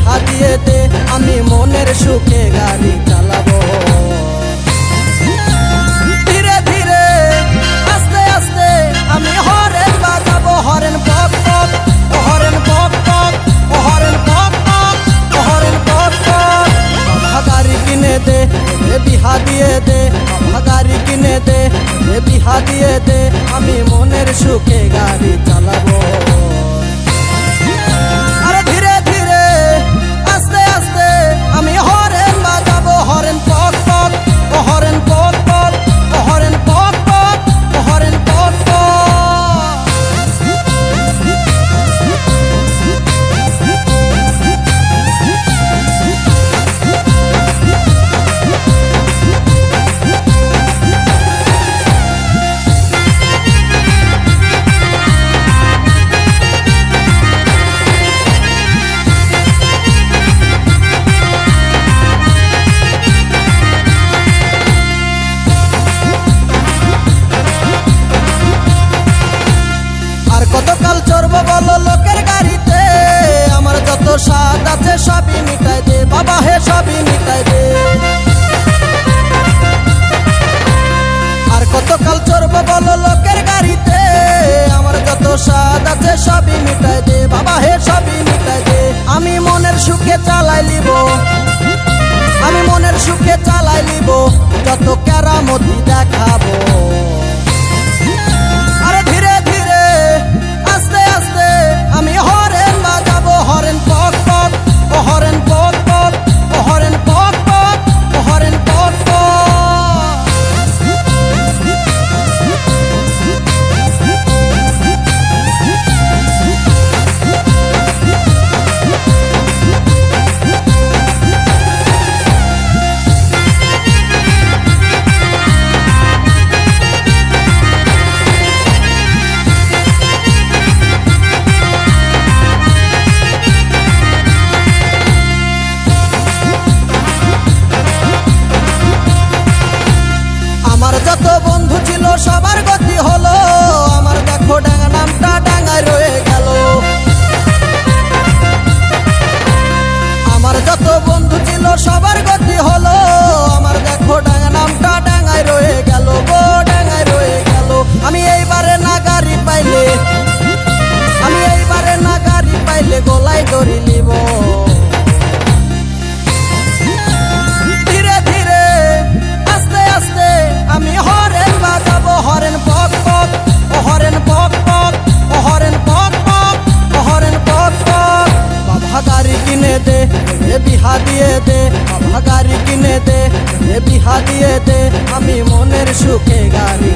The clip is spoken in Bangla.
বিহা দিয়ে দে, আমি মনের সুখে গাড়ি চালাবো। ধীরে ধীরে আস্তে আস্তে আমি হরেন বাজাবো, হরেন পক পক, হরেন পক পক, হরেন পক পক, হরেন পক পক। বাবা গাড়ি কিনে দে, বিহা দিয়ে দে, বাবা গাড়ি কিনে দে, বিহা দিয়ে দে, আমি মনের সুখে গাড়ি চালাবো। আরে ধীরে ধীরে আস্তে আস্তে আমি হরেন বাজাবো, হরেন পক পক, হরেন পক পক, হরেন পক পক, হরেন পক পক। কতকাল চড়বো বলো লোকের গাড়িতে, আমার যত স্বাদ আছে সবই মিটাই দে বাবা, হে সবই মিটাই দে। আর কতকাল চড়বো বলো লোকের গাড়িতে, আমার যত স্বাদ আছে সবই মিটাই দে বাবা, হে সবই মিটাই দে। আমি মনের সুখে চালাই লিব, আমি মনের সুখে চালাই লিব, যত কেরামতি দেখাবো। আরে ধীরে ধীরে আস্তে আস্তে আমি হরেন বাজাবো, হরেন পক পক, হরেন পক পক, হরেন পক পক, হরেন পক পক। আমার যত বন্ধু ছিল সবার গতি হলো, আমার দেখো ডাঙ্গা নামটা ডাঙ্গায় রয়ে গেল। আমার যত বন্ধু ছিল সবার গতি হলো, আমার দেখো ডাঙ্গা নামটা ডাঙ্গায় রয়ে গেল গো, ডাঙ্গায় রয়ে গেল। আমি এইবারে না গাড়ি পাইলে, আমি এইবারে না গাড়ি পাইলে গলায় দড়ি নিব। ধীরে ধীরে আস্তে আস্তে আমি হরেন বাজাবো, হরেন পক পক, হরেন পক পক, হরেন পক পক, হরেন পক পক। বাবা গাড়ি কিনে দে, বিহা দিয়ে দে, বাবা গাড়ি কিনে দে, বিহা দিয়ে দে, আমি মনের সুখে গাড়ি